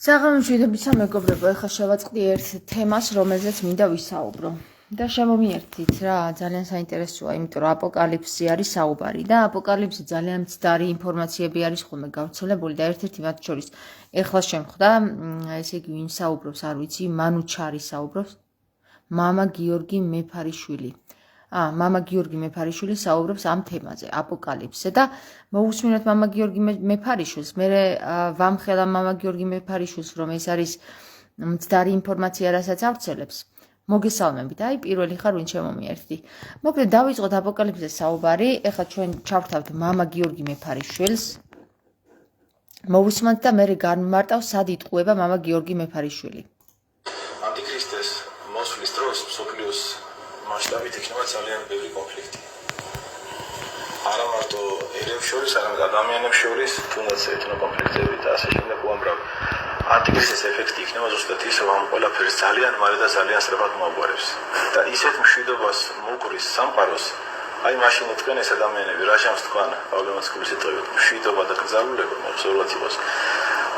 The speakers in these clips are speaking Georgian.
საღამოშვიდობისა მეგობრებო, ეხლა შევაწყდი ერთ თემას, რომელზეც მინდა ვისაუბრო. და შემომიერთით რა, ძალიან საინტერესოა, იმიტომ რომ აპოკალიფსი არის საუბარი და აპოკალიფსი ძალიან მცდარი ინფორმაციები არის ხოლმე გავრცელებული და ერთ-ერთი მათ შორის ეხლა შემხვდა, ესე იგი ვინ საუბრობს, არ ვიცი, მანუჩარი საუბრობს, მამა გიორგი მეფარიშვილი. მამა გიორგი მეფარიშვილი საუბრობს ამ თემაზე, აპოკალიფსზე და მოусმინოთ მამა გიორგი მეფარიშვილს, მე ვამხელა მამა გიორგი მეფარიშვილს, რომ ეს არის მცდარი ინფორმაცია, რასაც ავრცელებს. მოგესალმებით, აი პირველი ხარ ვინ შემომიერთდი. მოკლედ დავიწყოთ აპოკალიფსზე საუბარი, ეხლა ჩვენ ჩავხვდავთ მამა გიორგი მეფარიშვილს. მოვუსმენთ და მე განმარტავ სად იტყუება მამა გიორგი მეფარიშვილი. ანტიქრისტეს მოსვლის დროს მსოფლიოს მასშტაბით იქნება ძალიან ბევრი კონფლიქტი. არა მარტო ერებს შორის, არამედ ადამიანებს შორის, თუნდაც ეთნო კონფლიქტები და ასე შემდეგ უამრავი. ანტიქრისტეს ეფექტი იქნება ზუსტად ის, რომ ამ ყველაფერს ძალიან მალე და ძალიან სწრაფად მოაგვარებს. და ისეთ მშვიდობას მოუკვრის სამყაროს, აი მაშინ თქვენ ეს ადამიანები რა შანსს თქვენ, პავლემასკული სიტყვებით, მშვიდობა და გრძელება მოგზაურად იყოს.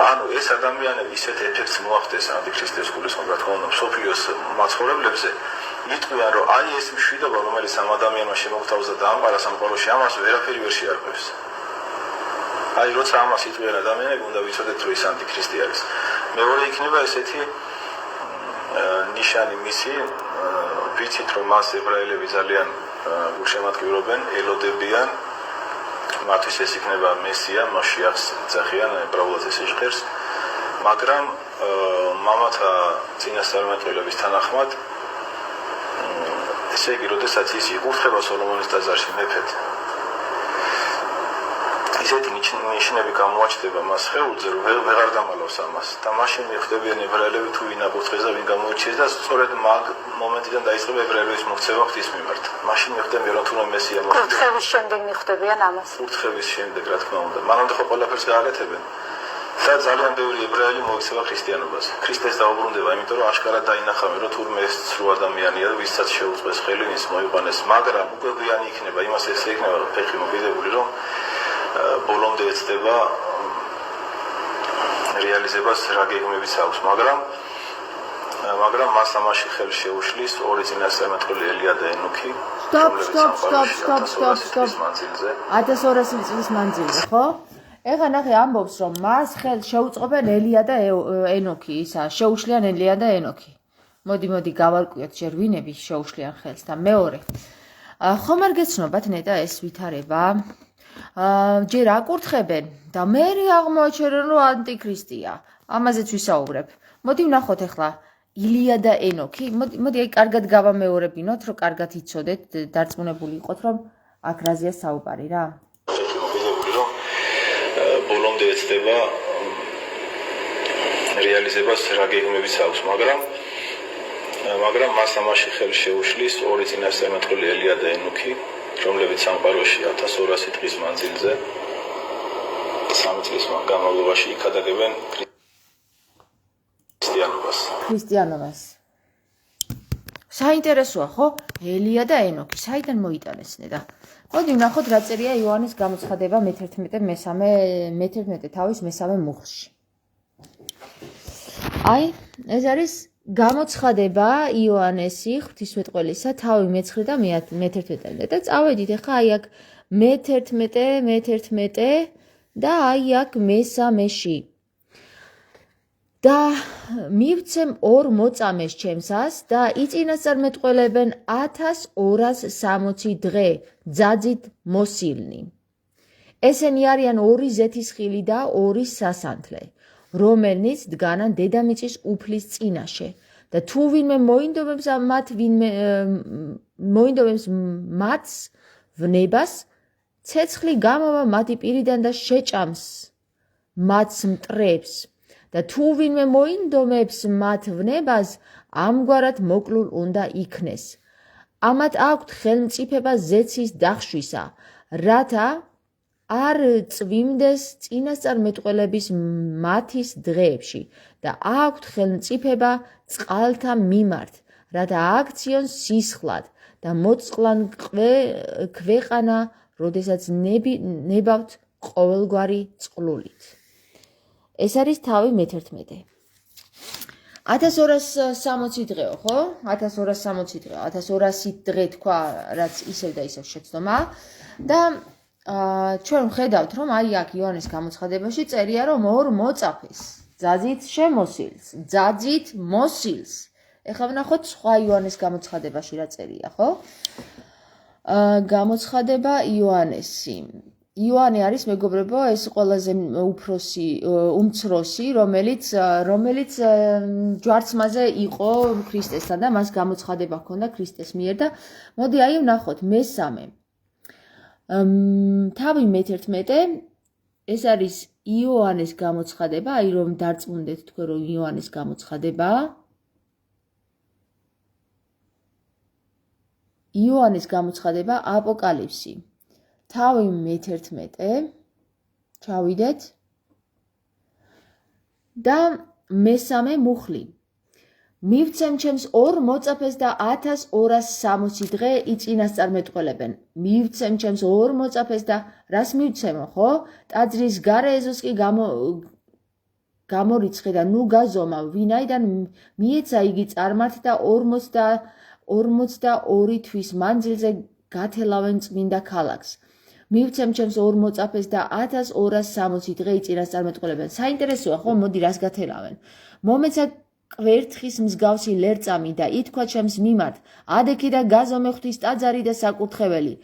ანუ ეს ადამიანები ისეთ ეფექტს მოახდენს ანტიქრისტეს გულისხმობ, რა თქმა უნდა, მსოფლიოს მაცხოვრებლებზე, იტყვიან, რომ აი ეს მშვიდობა, რომელიც ამ ადამიანმა შემოგთავაზა და ამყარა სამყაროში, ამას ვერაფერი ვერ შეარღვევს. აი როცა ამას იტყვიან ადამიანები, უნდა ვიცოდეთ, რომ ის ანტიქრისტი არის. მეორე იქნება ესეთი ნიშანი მისი, ვიცით, რომ მას ებრაელები ძალიან გულშემატკივრობენ, ელოდებიან, მათთვის ეს იქნება მესია, მასიახს ძახიან, ებრაულად ეს ჟღერს, მაგრამ მამათა წინასწარმეტყველების თანახმად, ესე იგი, როდესაც ის იკურთხება სოლომონის ტაძარში მეფედ, ისეთი ნიშნები გამოაჩნდება მას სხეულზე, რომ ვეღარ დამალავს ამას. და მაშინ მიხვდებიან ებრაელები თუ ვინ აკურთხეს და ვინ გამოირჩიეს და სწორედ მაგ მომენტიდან დაიწყება ებრაელების მოქცევა ღვთის მიმართ. მაშინ მიხვდებიან, რომ თუნდაც მესია მოხდება. კურთხევის შემდეგ მიხვდებიან ამას. კურთხევის შემდეგ, რა თქმა უნდა. მანამდე ხო ყველაფერს გააკეთებენ. და ძალიან ბევრი ებრაელი მოიქცევა ქრისტიანობაზე. ქრისტეს დაუბრუნდება, იმიტომ რომ აშკარად დაინახავენ, რომ თურმე ეს ცრუ ადამიანია და ვისაც შეუწყეს ხელი, ის მოიყვანეს, მაგრამ უკვე გვიანი იქნება, იმას ესე იქნება, რომ ფეხი მოგიდებული, რომ ბოლომდე ეცდება რეალიზებას რა გეგმებიც აქვს, მაგრამ მას ამაში ხელს შეუშლის ორი წინასწარმეტყველი ელია და ენოქი. Stop. 1200 წლის მანძილზე, ხო? ეხლა ნახე ამბობს, რომ მას ხელს შეუწყობენ ელია და ენოქი, ისა შეუშლიან ელია და ენოქი. მოდი გავარკვიოთ ჯერ ვინები შეუშლიან ხელს და მეორე. ხომ არ გეცნობათ ნეტა ეს ვითარება? ჯერ აკურთხებენ და მე აღმოაჩერენ, რომ ანტიქრისტია. ამაზეც ვისაუბრებ. მოდი ვნახოთ ახლა ილია და ენოქი. მოდი აი კარგად გავამეორებინოთ, რომ კარგად იცოდეთ, დარწმუნებული იყოთ, რომ აქ რაზეა საუბარი რა. ბოლომდე ეცდება რეალიზებას რა გეგმებიც აქვს, მაგრამ მას ამაში ხელს შეუშლის ორი წინასწარმეტყველი ელია და ენოქი, რომლებიც სამყაროში 1200 დღის მანძილზე 3 წლის განმავლობაში იქადაგებენ ქრისტიანობას. საინტერესოა, ხო? ელია და ენოქი, საიდან მოიტანეს ნედა? მოდი ვნახოთ რა წერია იოანეს გამოცხადება მე-11 თავის მესამე მუხლში. აი, ეს არის გამოცხადება იოანესი ღვთისმეტყველისა თავი მე-9 და მე-11 და წავედით ახლა აი აქ მე-11 და აი აქ მესამეში. და მივცემ ორ მოწამეს ჩემსას და იწინასწარმეტყველებენ 1260 დღე ძაძით მოსილნი. ესენი არიან ორი ზეთისხილი და ორი სასანთლე, რომელნიც დგანან დედამიწის უფლის წინაშე და თუ ვინმე მოინდომებს მათს ვნებას, ცეცხლი გამოვა მათი პირიდან და შეჭამს მათს მტრებს. და თუ ვინმე მოინდომებს მათ ვნებას, ამგვარად მოკლულ უნდა იქნეს. ამათ აქვთ ხელმწიფება ზეცის დახშვისა, რათა არ წვიმდეს წინასწარმეტყველების მათის დღეებში და აქვთ ხელმწიფება წყალთა მიმართ, რათა აქციონ სისხლად და მოწყლან ქვეყანა, როდესაც ნებავთ ყოველგვარი წყლულით. ეს არის თავი მე-11. 1260 დღეო, ხო? 1260 დღე, 1200 დღე თქვა, რაც ისევ და ისევ შეცდომა და ჩვენ ვხედავთ, რომ აი აქ იოანეს გამოცხადებაში წერია, რომ ორ მოწაფეს ძაძით შემოსილს, ძაძით მოსილს. ეხლა ვნახოთ სხვა იოანეს გამოცხადებაში რა წერია, ხო? გამოცხადება იოანესი. იოანე არის მეგობრებო, ეს ყველაზე უმცროსი, რომელიც ჯვარცმაზე იყო ქრისტესთან და მას გამოცხადება ჰქონდა ქრისტეს მიერ და მოდი აი ვნახოთ მესამე. თავი მე-11 ეს არის იოანეს გამოცხადება, აი რომ დარწმუნდეთ თქვენ რომ იოანეს გამოცხადებაა. იოანეს გამოცხადება აპოკალიფსი. თავი მე-11 ჩავიდეთ და მესამე მუხლი. მივცემ ჩემს ორ მოწაფეს და 1260 დღე იწინასწარმეტყველებენ. მივცემ ჩემს ორ მოწაფეს და რას მივცემო, ხო? ტაძრის გარე ეზოს კი გამორიცხე და ნუ გაზომა, ვინაიდან მიეცა იგი წარმართ და 42 თვის მანძილზე გათელავენ წმინდა ქალაქს. მივცემ ჩემს ორ მოწაფეს და 1260 დღე იწინასწარმეტყველებენ. საინტერესოა, ხო? მოდი რას გათელავენ? მომეცა კვერთხის მსგავსი ლერწამი და ითქვა ჩემს მიმართ, ადექი და გაზომე ღვთის ტაძარი და საკურთხეველი,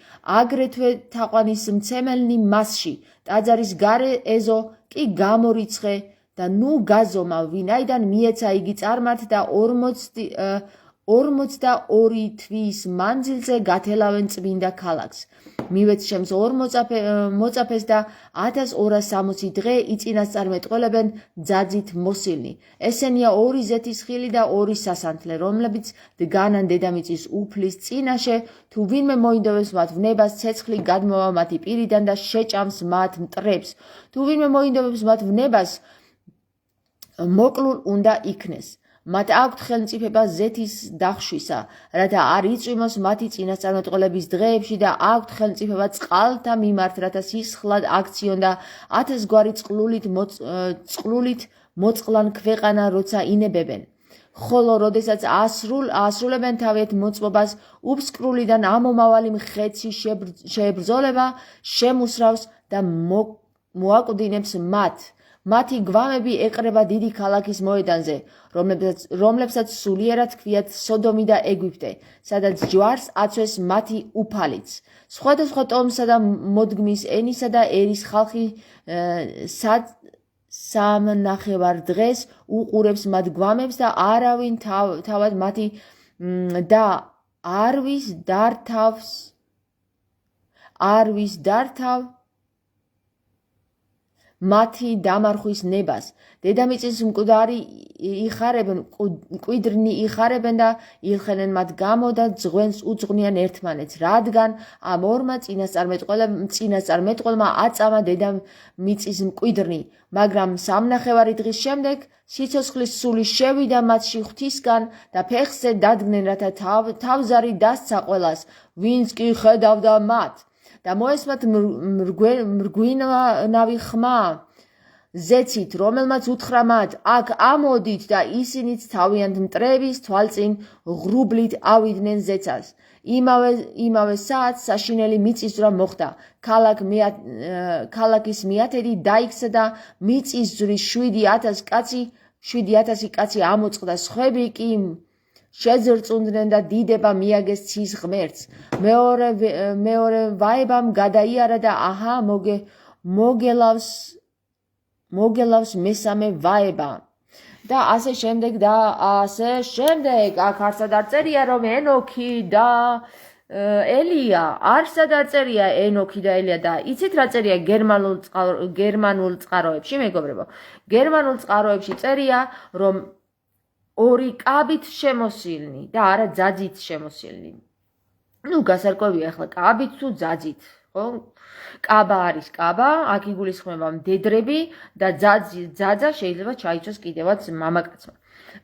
აგრეთვე თაყვანის მცემელნი მასში, ტაძარის გარე ეზო კი გამორიცხე და ნუ გაზომა, ვინაიდან მიეცა იგი წარმართ და 42 თვის მანძილზე გათელავენ წმინდა ქალაქს. მივეც ჩემს ორ მოწაფეს და 1260 დღე იწინასწარმეტყველებენ ძაძით მოსილნი. ესენია ორი ზეთისხილი და ორი სასანთლე, რომლებიც დგანან დედამიწის უფლის წინაშე, თუ ვინმე მოინდომებს მათ ვნებას, ცეცხლი გადმოვა მათი პირიდან და შეჭამს მათ მტრებს. თუ ვინმე მოინდომებს მათ ვნებას, მოკლულ უნდა იქნეს. მათ აქვთ ხელმწიფება ზეთის დახშვისა, რათა არ იწვიმოს მათი წინასწარმეტყველების დღეებში და აქვთ ხელმწიფება წყალთა მიმართ, რათა სისხლად აქციონ და 1000 გვარი წყლულით მოწყლან ქვეყანა, როცა ინებებენ. ხოლო როდესაც ასრულებენ თავიანთ მოწმობას, უფსკრულიდან ამომავალი მხეცი შეებრძოლება, შემუსრავს და მოაკვდინებს მათ. მათი გვამები ეყრება დიდი ქალაქის მოედანზე, რომლებსაც სულიერად ჰქვიათ სოდომი და ეგვიპტე, სადაც ჯვარს აცვეს მათი უფალიც. სხვადასხვა ტომსა და მოდგმის ენისა და ერის ხალხი სამნახევარ დღეს უყურებს მათ გვამებს და არავინ თავად მათი და არვის დართავ მათი დამარხვის ნებას. დედამიწის მკვიდრნი იხარებენ და ილხენენ მათ გამო და ძღვენს უძღვნიან ერთმანეთს, რადგან ამ ორმა წინასწარმეტყველმა აწამა დედამიწის მკვიდრნი, მაგრამ სამნახევარი დღის შემდეგ სიცოცხლის სული შევიდა მათში ღვთისგან და ფეხზე დადგნენ, რათა თავზარი დასცა ყველას, ვინც კი ხედავდა მათ. და მოესმათ მრგვინავი ხმა ზეცით, რომელმაც უთხრა მათ, აქ ამოდით და ისინიც თავიანთ მტრების თვალწინ ღრუბლით ავიდნენ ზეცას. იმავე საათს საშინელი მიწისძვრა მოხდა. ქალაქის მიათედი დაიქცა და მიწისძვრის 7000 კაცი ამოწყდა, სხვები კი შეზრწუნდნენ და დიდება მიაგეს ცის ღმერთს. მეორე ვაებამ გადაიარა და აჰა მოგელავს მესამე ვაება. და ასე შემდეგ და ასე შემდეგ. აქ არსად არ წერია რომ ენოქი და ელია, არსად არ წერია ენოქი და ელია და იცით რა წერია გერმანულ წყაროებში, მეგობრებო? გერმანულ წყაროებში წერია რომ ორი კაბით შემოსილნი და არა ძაძით შემოსილნი. ნუ გასარკვევია ახლა კაბით თუ ძაძით, ხო? კაბა არის კაბა, აქ იგულისხმება მდედრები და ძაძა შეიძლება ჩაიცოს კიდევაც მამაკაცმა.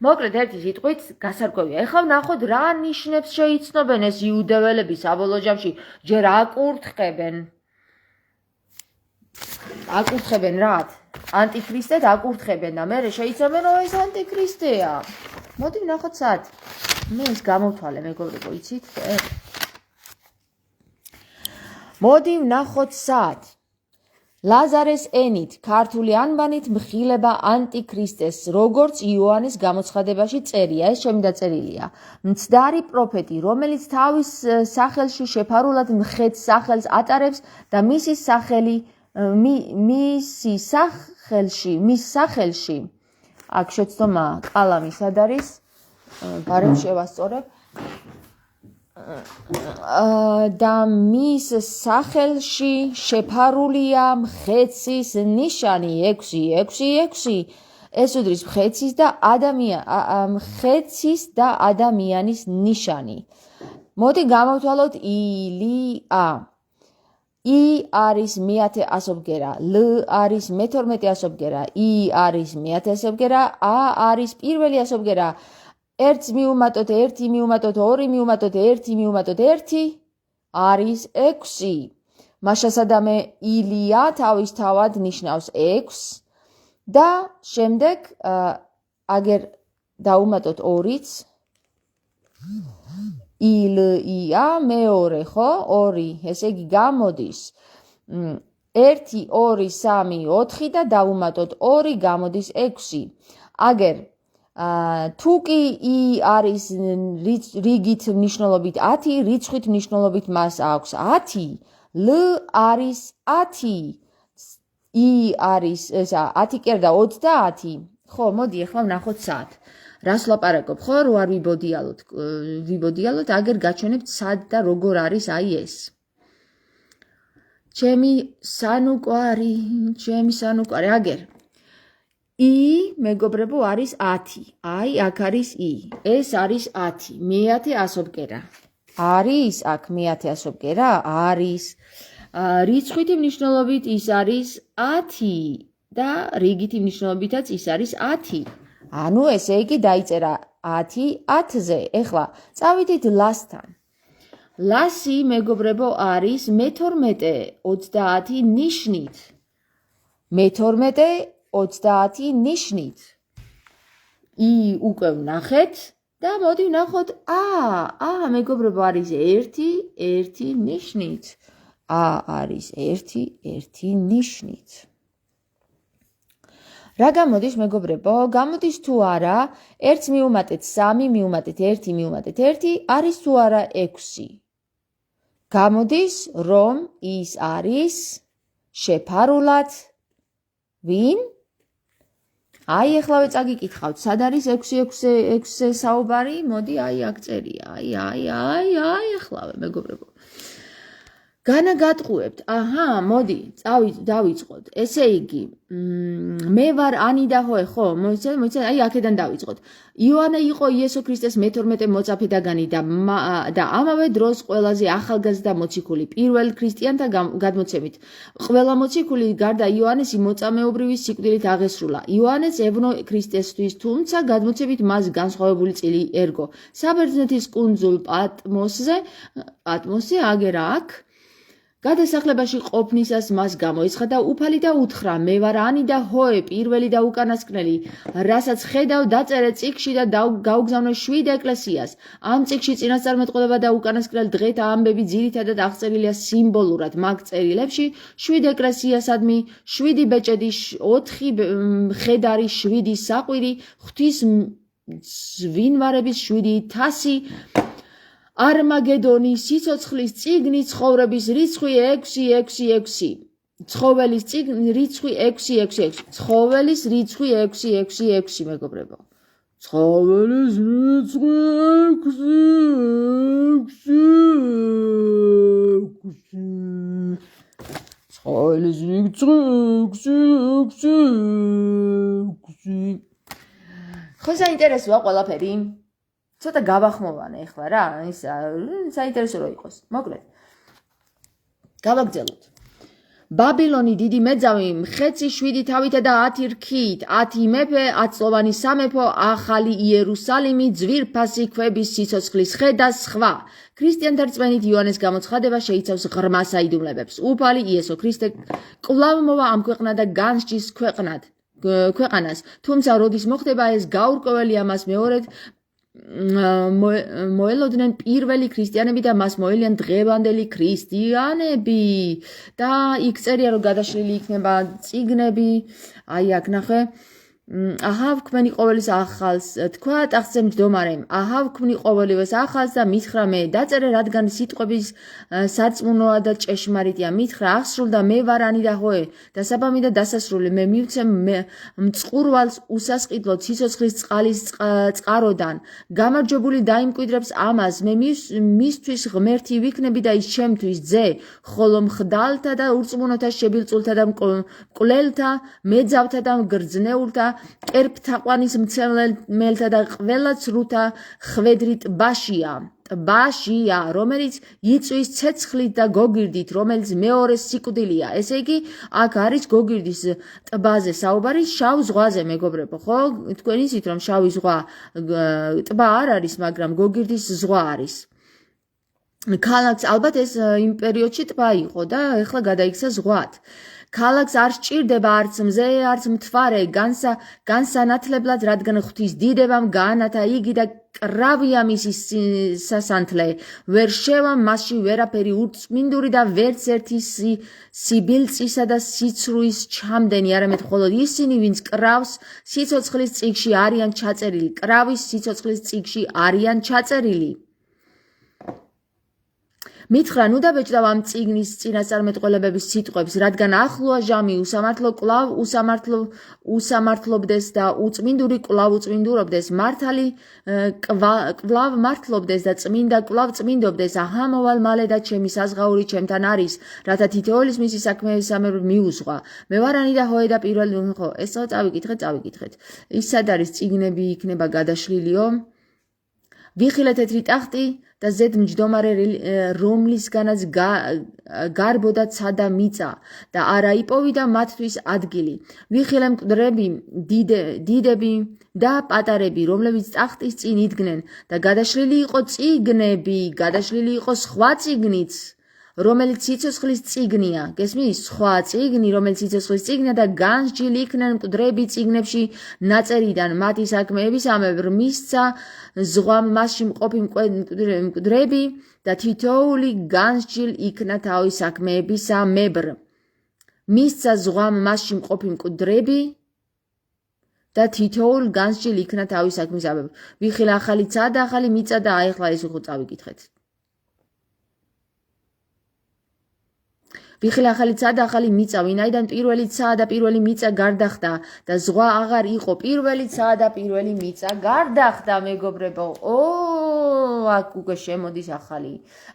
მოკლედ ერთი სიტყვით გასარკვევია. ეხლა ვნახოთ რა ნიშნებს შეიცნობენ ეს იუდეველები საბოლოო ჯამში, ჯერ აკურთხებენ რათ? ანტიქრისტე დაკურთხებენ და მე შეიძლება რომ ეს ანტიქრისტეა. მოდი ვნახოთ სად. მე ის გამოვთვალე მეგობრებო, იცით? მოდი ვნახოთ სად. ლაზარეს ენით, ქართული ანბანით მხილება ანტიქრისტეს, როგორც იოანეს გამოცხადებაში წერია, ეს ჩემი დაწერილია. მცდარი პროფეტი, რომელიც თავის სახელში შეფარულად მხედს სახელს ატარებს და მის სახელში, აქ შეცდომა ყალამი სად არის? გარემ შევასწორებ. და მის სახელში შეფარულია მხეცის ნიშანი 666 ეს უდრის მხეცის და ადამიანის ნიშანი. მოდი გამოვთვალოთ ილია. ი არის მეათე ასობგერა, ლ არის მე-12 ასობგერა, ი არის მეათე ასობგერა, ა არის პირველი ასობგერა. 1 მიუმატოთ 1 მიუმატოთ 2 მიუმატოთ 1 მიუმატოთ 1 არის 6. მაშასადამე ილია თავისთავად ნიშნავს 6 და შემდეგ აგერ დაუმატოთ 2-იც ილია მეორე ხო 2 ესე იგი გამოდის 1 2 3 4 და დაუმატოთ 2 გამოდის 6. აგერ თუ კი ი არის რიგით მნიშვნელობით 10, რიცხვით მნიშვნელობით მას აქვს 10, ლ არის 10, ი არის ესა 10 კი არა და 30. ხო, მოდი ახლა ვნახოთ სად. რას ვლაპარაკობ, ხო, რო არ ვიბოდიალოთ, აგერ გაჩვენებთ სად და როგორ არის აი ეს. ჩემი სანუკვარი, აგერ ი მეგობრებო არის 10. აი აქ არის ი. ეს არის 10. მეათე ასობგერა. არის აქ მეათე ასობგერა? არის. რიცხვითი მნიშვნელობით ის არის 10 და რიგითი მნიშვნელობითაც ის არის 10. ანუ ესე იგი დაიწერა 10 10-ზე. ეხლა წავიდით ლასთან. ლასი მეგობრებო არის მე-12 30 ნიშნით. მე-12 30 ნიშნით. ი უკვე ვნახეთ და მოდი ვნახოთ ა მეგობრებო არის 1 ნიშნით. ა არის 1 ნიშნით. რა გამოდის მეგობრებო? გამოდის თუ არა 1 მიუმატეთ 3 მიუმატეთ 1 მიუმატეთ 1 არის თუ არა 6. გამოდის რომ ის არის შეფარულად ვინ? აი ეხლავე წაგიკითხავთ, სად არის 6 საუბარი? მოდი აი აქ წერია. აი ეხლავე მეგობრებო. განაგატყუებთ. აჰა, მოდი, დავიწყოთ. ესე იგი, მე ვარ ანი და ჰოე, ხო? მოიცადეთ, აი აქედან დავიწყოთ. იოანე იყო იესო ქრისტეს მე-12 მოწაფე დაგანი და ამავე დროს ყველაზე ახალგაზრდა მოციქული, პირველ ქრისტიანთა გადმოცემით. ყველა მოციქული გარდა იოანესი მოწამეობრივი სიკვდილით აღესრულა. იოანეს ევნო ქრისტესთვის, თუმცა გადმოცემით მას განსხვავებული წილი ერგო. საბერძნეთის კუნძულ პატმოსზე აგერ აქ გადასახლებაში ყოფნისას მას გამოეცხადა უფალი და უთხრა: მე ვარ ანი და ჰოე, პირველი და უკანასკნელი, რასაც ხედავ დაწერე წიგნში და გაუგზავნე 7 ეკლესიას. ამ წიგნში წინასწარმეტყველება და უკანასკნელ დღეთა ამბები ძირითადად აღწერილია სიმბოლურად მაგ წერილებში 7 ეკლესიასადმი, 7 ბეჭედი, 4 მხედარი, 7 საყვირი, ღვთის ზვინვარების 7 თასი, არმაგედონი, სიცოცხლის წიგნი, ცხოვრების რიცხვი 666. ცხოველის რიცხვი 666. ცხოველის რიცხვი 666 მეგობრებო. ცხოველის რიცხვი 666. ცხოველის რიცხვი 666. ხო საინტერესოა ყველაფერი. ცოტა გავახმოვანე ახლა რა, ისა საინტერესო რო იყოს. მოკლედ. გავაგრძელოთ. ბაბილონი დიდი მეძავი, მხეცი 7 თავითა და 10 რქით, 10 მეფე, 10 წლოვანი სამეფო, ახალი იერუსალიმი, ძვირფასი ქვების სიცოცხლის ხე და სხვა. ქრისტიანთა რწმენით იოანეს გამოცხადება შეიცავს ღრმა საიდუმლოებებს. უფალი იესო ქრისტე კვლავ მოვა ამ ქვეყნად და განსჯის ქვეყანას, თუმცა როდის მოხდება ეს გაურკვეველი ამას მეორედ მოელოდნენ პირველი ქრისტიანები და მას მოელიან დღევანდელი ქრისტიანები და იქ წერია რომ გადაშლილი იქნება წიგნები აი აქ ნახე აჰავ ქმენი ყოველის ახალს თქვა ტახტზე მჯდომარემ აჰავ ქმნი ყოველივეს ახალს და მითხრა მე დაწერე რადგან სიტყვების სარწმუნოა და ჭეშმარიტია მითხრა აღსრულდა მე ვარ ანი და ჰოე დასაბამი და დასასრული მე მივცემ მწყურვალს უსასყიდლო ციცოცხლის წყალის წყაროდან გამარჯვებული დაიმკვიდრებს ამას მე მისთვის ღმერთი ვიქნები და ის ჩემთვის ძე ხოლო მხდალთა და ურწმუნოთა შებილწულთა და მკვლელთა მეძავთა და მგრძნეულთა კერპთაყვანის მცემელთა და ყველა ცრუთა ხვედრი ტბაშია, რომელიც იწვის ცეცხლით და გოგირდით, რომელიც მეორე სიკვდილია. ესე იგი, აქ არის გოგირდის ტბაზე საუბარი, შავ ზღვაზე, მეგობრებო, ხო? თქვენ იცით, რომ შავი ზღვა ტბა არ არის, მაგრამ გოგირდის ზღვა არის. ქალაქს ალბათ ეს იმ პერიოდში ტბა იყო და ეხლა გადაიქცა ზღვად. ქალაქს არ სჭირდება არც მზე, არც მთვარე, განსანათლებლად, რადგან ღვთის დიდებამ გაანათა იგი და კრავია მისი სასანთლე. ვერ შევა მასში ვერაფერი ურწმინდური და ვერც ერთი სიბილწისა და სიცრუის ჩამდენი, არამედ მხოლოდ ისინი, ვინც კრავს სიცოცხლის წიგნში არიან ჩაწერილი. კრავის სიცოცხლის წიგნში არიან ჩაწერილი. მითხრა ნუ დაბეჭდავ ამ წიგნის წინასწარმეტყველებების სიტყვებს, რადგან ახლოა ჟამი უსამართლო კვლავ უსამართლობდეს და უწმინდური კვლავ უწმინდურობდეს, მართალი კვლავ მართლობდეს და წმინდა კვლავ წმინდობდეს. აჰა მოვალ მალე და ჩემი საზღაური ჩემთან არის, რათა თითოეულის მისი საქმეებისამებრ მიუძღვა. მე ვარ ანი და ჰოე და პირველი ხო, ეს წავიკითხეთ. ის სად არის წიგნები იქნება გადაშლილიო? ვიხილე თეთრი ტახტი და ზედ მჯდომარე რომლისგანაც გარბოდა ცადა მიწა და არა იპოვიდა მათთვის ადგილი. ვიხილე მკვდრები, დიდები და პატარები, რომლებიც ტახტის წინ იდგნენ და გადაშლილი იყო წიგნები, გადაშლილი იყო სხვა წიგნიც, რომელიც სიცოცხლის წიგნია. გესმის? სხვა წიგნი, რომელიც სიცოცხლის წიგნია და განსჯილი იქნენ მკვდრები წიგნებში ნაწერიდან მათი საქმეებისამებრ მისცა ზღვამ მასში მყოფი მკვდრები და თითოეული განსჯილ იქნა თავის საქმეებისამებრ. მისცა ზღვამ მასში მყოფი მკვდრები და თითოეულ განსჯილ იქნა თავის საქმეებისამებრ. ვიხილე ახალი ცა და ახალი მიწა და აიხლა ეს ხო წავიკითხეთ. ვიხილე ახალი ცა და ახალი მიწა, ვინაიდან პირველი ცა და პირველი მიწა გარდახდა და ზღვა აღარ იყო. პირველი ცა და პირველი მიწა გარდახდა, მეგობრებო. აქ უკვე შემოდის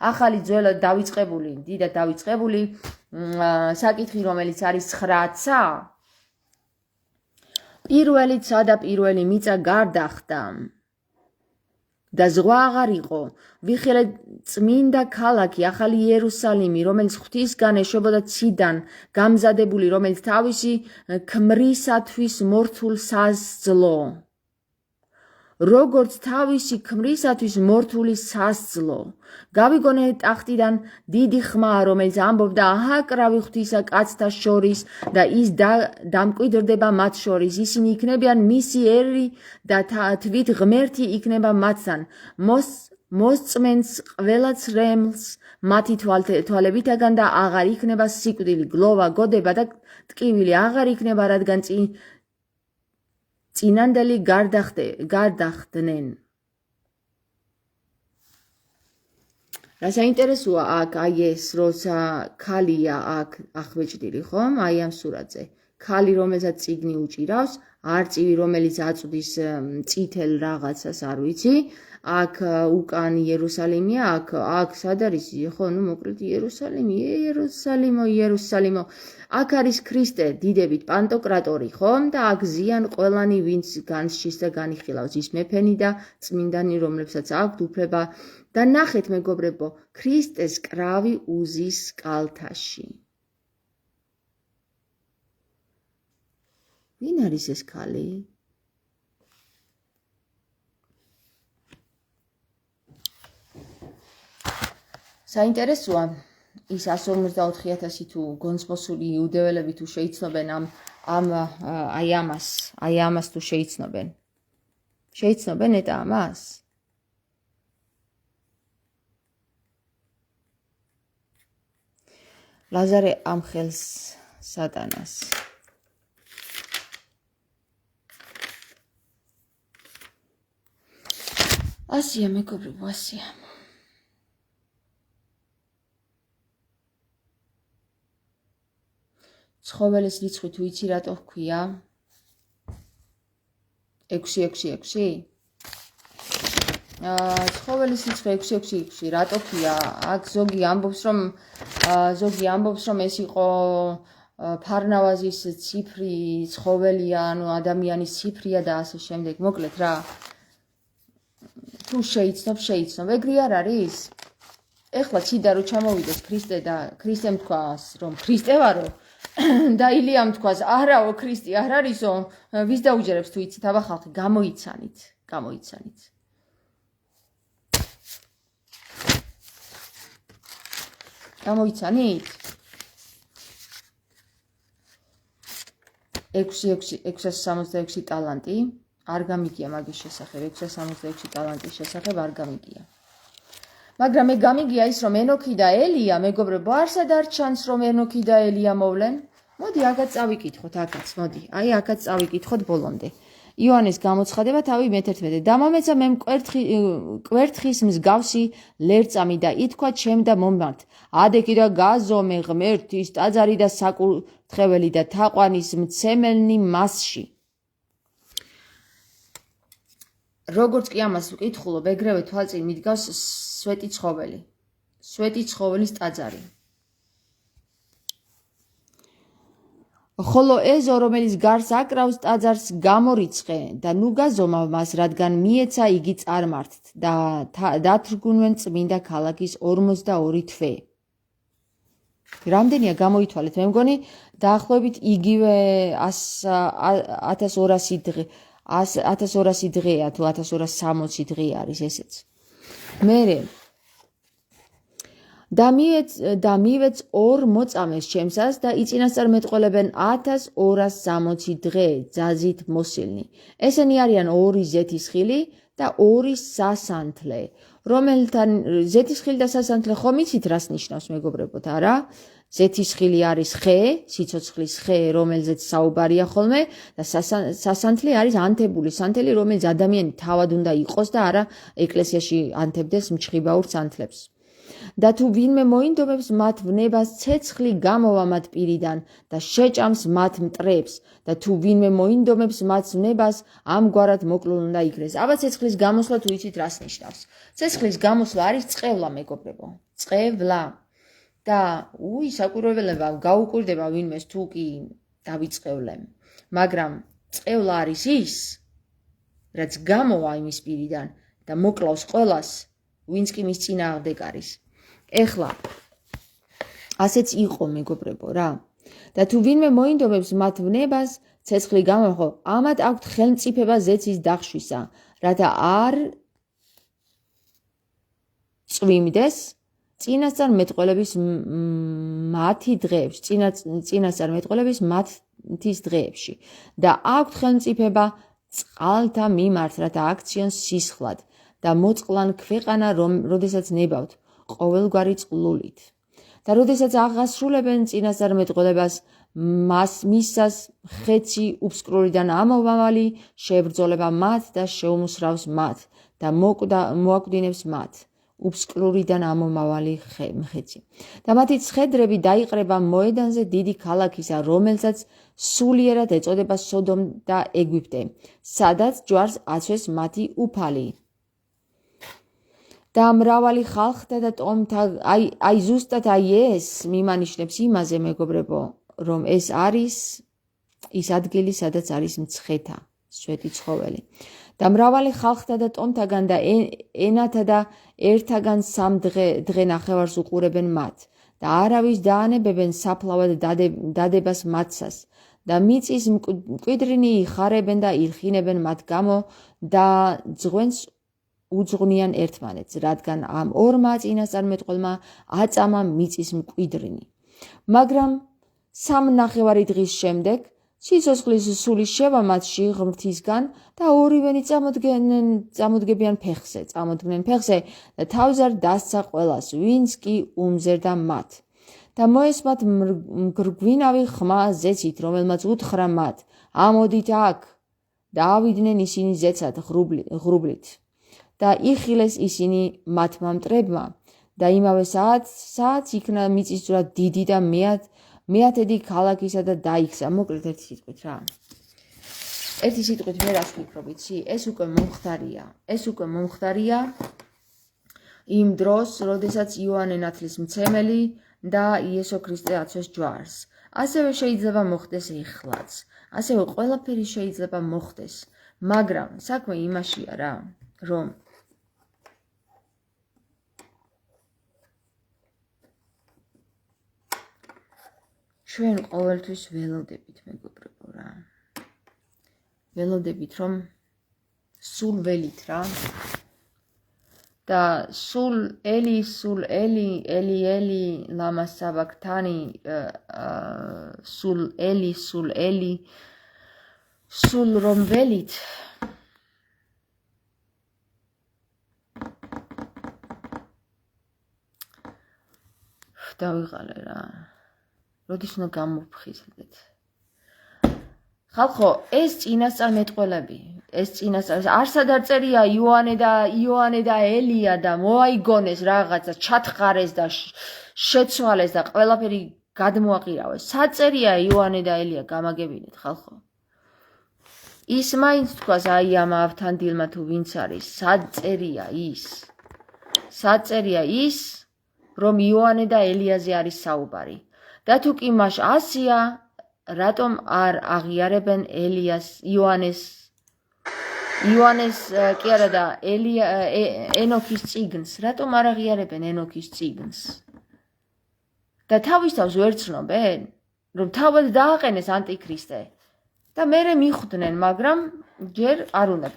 ახალი ძველად დავიწყებული, დიდად დავიწყებული საკითხი, რომელიც არის 9 ცა. პირველი ცა და პირველი მიწა გარდახდა და ზღვა აღარ იყო. ვიხილე წმინდა ქალაქი, ახალი იერუსალიმი, რომელიც ღვთისგან ეშვებოდა ციდან გამზადებული, რომელიც თავისი ქმრისათვის მორთულ სასძლო. როგორც თავისი ქმრისათვის მორთული სასძლო. გავიგონე ტახტიდან დიდი ხმა, რომელიც ამბობდა აჰა კრავი ღვთისა კაცთა შორის და ის დამკვიდრდება მათ შორის. ისინი იქნებიან მისი ერი და თვით ღმერთი იქნება მათთან. მოსწმენს ყველა ცრემლს მათი თვალებითაგან და აღარ იქნება სიკვდილი, გლოვა, გოდება და ტკივილი აღარ იქნება, რადგან წინანდელი გარდახდნენ. რა საინტერესოა აქ აი ეს როცა ქალია აქ ახვეჭდილი ხომ? აი ამ სურათზე. ქალი, რომელსაც წიგნი უჭირავს, არწივი, რომელიც აწვდის წითელ რაღაცას, არ ვიცი. აქ უკან იერუსალიმია, აქ სად არის? ხო, ნუ მოკლედ იერუსალიმო. აქ არის ქრისტე დიდებით პანტოკრატორი, ხომ? და აქ ზიან ყველანი, ვინც განსჯის და განიხილავს, ის მეფენი და წმინდანი, რომლებსაც აქვთ უფლება. და ნახეთ, მეგობრებო, ქრისტეს კრავი უზის კალთაში. ვინ არის ეს ქალი? საინტერესოა ის 154,000 თუ გონსმოსული იუდეველები თუ შეიცნობენ ამას თუ შეიცნობენ. შეიცნობენ ეტა ამას? ლაზარე ამხელს სატანას. ასია მეგობრებო, ასია. ცხოველის რიცხვი თუ იცი რატო ჰქვია? 666? ცხოველის რიცხვი 666 რატო ჰქვია? აქ ზოგი ამბობს რომ ეს იყო ფარნავაზის ციფრი, ცხოველია, ანუ ადამიანის ციფრია და ასე შემდეგ. მოკლედ რა. თუ შეიცნობ, ეგრე არ არის? ეხლა ციდა რომ ჩამოვიდეს ქრისტე და ქრისტემ თქვას რომ ქრისტე ვარო და ილიამ თქვას არაო ქრისტე არ არისო, ვის დაუჯერებს თუ იცით აბა ხალხი, გამოიცანით. გამოიცანით? 666 ტალანტი არ გამიგია მაგის შესახებ, 666 ტალანტის შესახებ არ გამიგია. მაგრამ მე გამიგია ის რომ ენოქი და ელია, მეგობრებო, არსად არ ჩანს რომ ენოქი და ელია მოვლენ? მოდი აქაც წავიკითხოთ, აი აქაც წავიკითხოთ ბოლომდე. იონეს გამოცხადება თავი მე-11. დამამეცა მე კვერთხის მსგავსი ლერწამი და ითქვა ჩემ და მომართ. ადექი და გაზომე ღმერთის ტაძარი და საკურთხეველი და თაყვანის მცემელნი მასში. როგორც კი ამას ვკითხულობ, ეგრევე თვალწინ მიდგას სვეტი ცხოველის ტაძარი. ხოლო ეზო, რომელიც გარს აკრავს ტაძარს, გამორიცხე და ნუ გაზომავ მას, რადგან მიეცა იგი წარმართთ და დათრგუნვენ წმინდა ქალაქის 42 თვე. რამდენია გამოითვალეთ? მე მგონი დაახლოებით იგივე 1200 დღე. 1200 დღეა თუ 1260 დღე არის ესეც. მერე და მივეც 2 მოწამეს ჩემსას და იწინასწარ მეტყველებენ 1260 დღე ძაზით მოსილნი. ესენი არიან 2 ზეთისხილი და 2 სასანთლე. რომელთან ზეთისხილი და სასანთლე ხომ იცით რას ნიშნავს მეგობრებო, არა? ზეთისხილი არის ხე, სიცოცხლის ხე, რომელზეც საუბარია ხოლმე და სასანთლე არის ანთებული სანთელი, რომელიც ადამიანი თავად უნდა იყოს და არა ეკლესიაში ანთებდეს მჩხიბაურ სანთლებს. და თუ ვინმე მოინდომებს მათ ვნებას, ცეცხლი გამოვა მათ პირიდან და შეჭამს მათ მტრებს და თუ ვინმე მოინდომებს მათ ვნებას, ამგვარად მოკლულ უნდა იქნეს. აბა ცეცხლის გამოსვლა თუ იცით რას ნიშნავს? ცეცხლის გამოსვლა არის წყევლა, მეგობრებო. წყევლა. და საკვირველება გაუკვირდება ვინმეს თუ კი დავიწყევლემ. მაგრამ წყევლა არის ის, რაც გამოვა იმის პირიდან და მოკლავს ყველას, ვინც კი მის წინააღმდეგ არის. ეხლა ასეც იყო მეგობრებო რა. და თუ ვინმე მოინდომებს მათ ვნებას, ცეცხლი გამოვა, ამათ აქვთ ხელმწიფება ზეცის დახშვისა, რათა არ წვიმდეს წინასწარ მეტყველების მათის დღეებში და აქვთ ხელმწიფება წყალთა მიმართ, რათა აქციონ სისხლად და მოწყლან ქვეყანა, როდესაც ნებავთ ყოველგვარი წყლულით. და როდესაც აღასრულებენ წინასწარ მეტყველებას, მისას ხეცი უფსკრურიდან ამომავალი შეებრძოლება მათ და შეუმსრავს მათ და მოაკვდინებს მათ. უფსკრურიდან ამომავალი ხეცი. და მათი ცხედრები დაიყრება მოედანზე დიდი ქალაქისა, რომელსაც სულიერად ეწოდება სოდომ და ეგვიპტე, სადაც ჯვარს აცვეს მათი უფალი. და მრავალი ხალხთა და ტომთა, აი ზუსტად ეს მიმანიშნებს იმაზე, მეგობრებო, რომ ეს არის ის ადგილი, სადაც არის მცხეთა, სვეტი ცხოველი. და მრავალი ხალხთა და ტომთაგან და ენათა და ერთაგან 3 დღე ნახევარს უყურებენ მათ და არავის დაანებებენ საფლავად დადებას მათსას და მიწის მკვიდრინი იხარებენ და ირხინებენ მათ გამო და ძღვენს უძღვნიან ერთმანეთს, რადგან ამ ორმა წინასწარმეტყველმა აწამა მიწის მკვიდრინი. მაგრამ 3.5 დღის შემდეგ სიცოცხლის სული შევა მათში ღმრთისგან და ორივენი წამოდგებიან ფეხზე და თავზარ დასცა ყველას, ვინც კი უმზერდა მათ. და მოესმათ მგრგვინავი ხმა ზეცით, რომელმაც უთხრა მათ, ამოდით აქ და ავიდნენ ისინი ზეცად ღრუბლით. და იხილეს ისინი მათმა მტრებმა და იმავე საათს იქნა მიწისძვრა დიდი და მეათედი ქალაქისა და დაიქცა. მოკლედ ერთი სიტყვით რა. ერთი სიტყვით მე რას ვფიქრობ, იცი? ეს უკვე მომხდარია იმ დროს, როდესაც იოანე ნათლისმცემელი და იესო ქრისტე აცვეს ჯვარს. ასევე შეიძლება მოხდეს ეხლაც. ასევე ყველაფერი შეიძლება მოხდეს. მაგრამ საქმე იმაშია რა, რომ ჩვენ ყოველთვის ველოდებით, მეგობრებო რა. ველოდებით, რომ სულ ველით რა. და სულ ელი ლამა საბაქთანი სულ ელი სულ რომ ველით დავიღალე რა. როდის უნდა გამოფხიზლდეთ. ხალხო, ეს წინასწარმეტყველები, არსად არ წერია იოანე და ელია და მოაიგონეს რაღაცა, ჩათხარეს და შეცვალეს და ყველაფერი გადმოაყირავეს. საწერია იოანე და ელია, გამაგებინეთ ხალხო. ის მაინც თქვას აი ამ ავთანდილმა თუ ვინც არის, საწერია ის, რომ იოანე და ელიაზე არის საუბარი. და თუ კი მაშ ასია, რატომ არ აღიარებენ იოანეს კი არა და ენოქის წიგნს, რატომ არ აღიარებენ ენოქის წიგნს? და თავის თავს ვერ ცნობენ, რომ თავად დააყენეს ანტიქრისტე და მერე მიხვდნენ, მაგრამ ჯერ არ უნდათ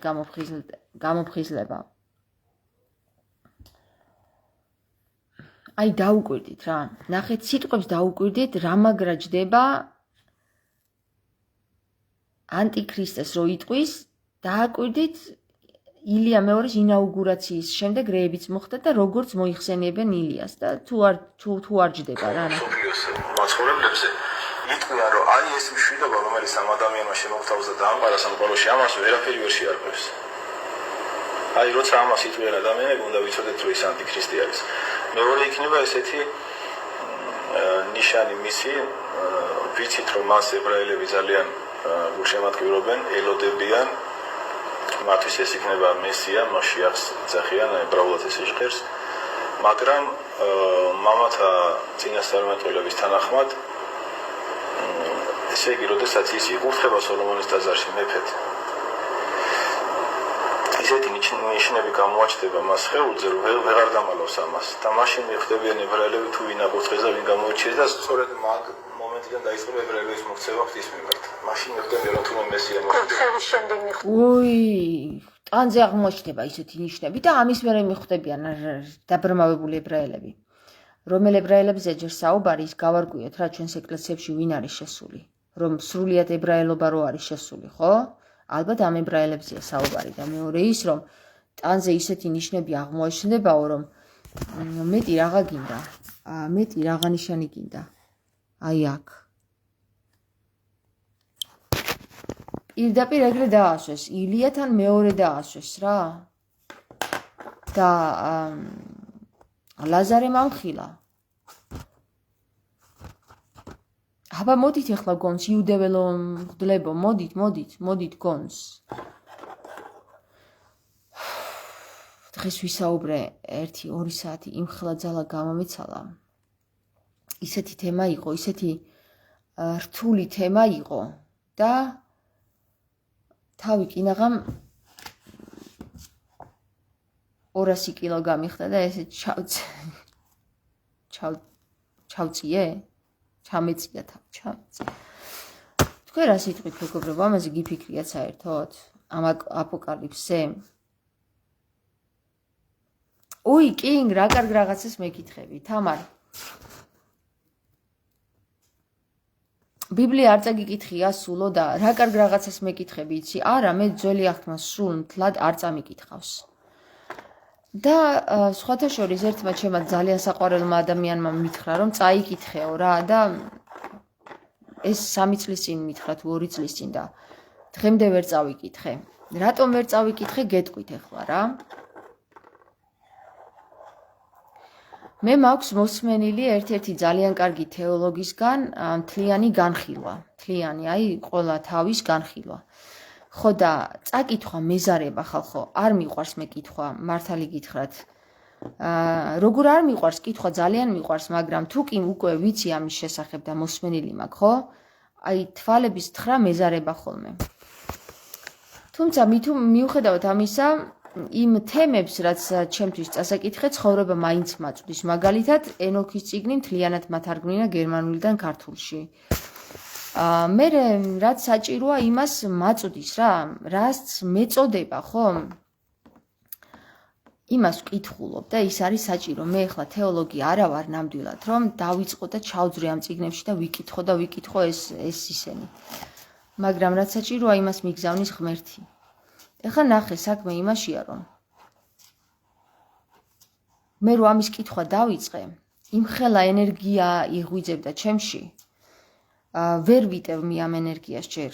გამოფხიზლება. აი დაუკვირდით რა, ნახეთ სიტყვებს დაუკვირდით, რა მაგრა ჯდება ანტიქრისტეს რო იტყვის, დააკვირდით ილია მეორის ინაუგურაციის შემდეგ რეებიც მოხდა და როგორც მოიხსენიებენ ილიას და თუ არ ჯდება რა. სოფიოს მაცხოვრებლებზე იტყვიან, რომ აი ეს მშვიდობა, რომელიც ამ ადამიანმა შემოგვთავაზა და დაამყარა სამყაროში, ამას ვერაფერი ვერ შეარღვევს. აი როცა ამას იტყვიან ადამიანები, უნდა ვიცოდეთ, რომ ის ანტიქრისტე არის. მეორე იქნება ესეთი ნიშანი მისი, ვიცით, რომ მას ებრაელები ძალიან გულშემატკივრობენ, ელოდებიან, მათთვის ეს იქნება მესია, მასიახს ძახიან, ებრაულად ეს იშხერს, მაგრამ მამათა წინასწარმეტყველების თანახმად, ესე იგი, როდესაც ის იკურთხება სოლომონის ტაძარში მეფედ, ისეთი ნიშნები გამოაჩნდება მას ხეულზე, რომ ვეღარ დამალავს ამას. და მაშინ მიხვდებიან ებრაელები თუ ვინ აკურთხეს და ვინ გამოირჩიეს და სწორედ მაგ მომენტიდან დაიწყება ებრაელების მოქცევა ღვთის მიმართ. მაშინ მიხვდებიან, რომ თუნდაც მესია კურთხევის შემდეგ ტანზე აღმოჩნდება ისეთი ნიშნები და ამის მერე მიხვდებიან დაბრმავებული ებრაელები. რომელ ებრაელებზე ჯერ საუბარი, ის გავარკვიოთ რა ჩვენს ეკლესიებში ვინ არის შესული, რომ სრულიად ებრაელობა რო არის შესული, ხო? ალბათ ამ ებრაელებზეა საუბარი და მეორე ის, რომ ტანზე ისეთი ნიშნები აღმოაჩნდებაო, რომ მეტი რაღა გინდა, მეტი რაღა ნიშანი გინდა. აი აქ. პირდაპირ ეგრე დაასვეს, ილიათან მეორე დაასვეს რა. და ლაზარემ ამხილა. აბა მოდით ახლა გონს იუდეველო მღვდლებო, მოდით გონს. დღეს ვისაუბრე 1-2 საათი იმხელა ძალა გამომეცალა. ისეთი თემა იყო, ისეთი რთული თემა იყო და თავი კინაღამ 200 კილო გამიხდა და ესე ჩავწიე? ჩამეწია თავი. თქვენ რა სიტყვით მეგობრებო, ამაზე გიფიქრიათ საერთოდ? ამ აპოკალიფსზე? უი, კინგ, რა კარგ რაღაცას მეკითხები, თამარ. ბიბლია არ წაგიკითხია სულო და რა კარგ რაღაცას მეკითხები, იცი? არა, მე ძველი აღთქმა სულ მთლად არ წამიკითხავს. და სხვათა შორის ერთმა ჩემმა ძალიან საყვარელმა ადამიანმა მითხრა, რომ წაიკითხეო რა და ეს 3 წლის წინ მითხრა თუ 2 წლის წინ და დღემდე ვერ წავიკითხე. რატომ ვერ წავიკითხე, გეტყვით ახლა რა. მე მაქვს მოსმენილი ერთ-ერთი ძალიან კარგი თეოლოგისგან მთლიანი განხილვა. მთლიანი, აი, ყველა თავის განხილვა. ხო და წაკითხვა მეზარება ხალხო, არ მიყვარს მე კითხვა, მართალი გითხრათ. როგორ არ მიყვარს კითხვა, ძალიან მიყვარს, მაგრამ თუ კი უკვე ვიცი ამის შესახებ და მოსმენილი მაქვს, ხო? აი, თვალების თხრა მეზარება ხოლმე. თუმცა მიუხედავად ამისა, იმ თემებს, რაც ჩემთვის წასაკითხე, ცხოვრება მაინც მაწვდის. მაგალითად, ენოქის წიგნი მთლიანად მათარგმნინა გერმანულიდან ქართულში. მე რაც საჭიროა, იმას მაწვდის რა, რაც მეწოდება, ხო? იმას ვკითხულობ და ის არის საჭირო. მე ახლა თეოლოგი არა ვარ ნამდვილად, რომ დავიწყო და ჩავძრე ამ წიგნებში და ვიკითხო ეს ისენი. მაგრამ რაც საჭიროა, იმას მიგზავნის ღმერთი. ეხლა ნახე, საქმე იმაშია, რომ მე რო ამის კითხვა დავიწყე, იმხელა ენერგია იღვიძებდა ჩემში. ვერ ვიტევ მე ამ ენერგიას ჯერ.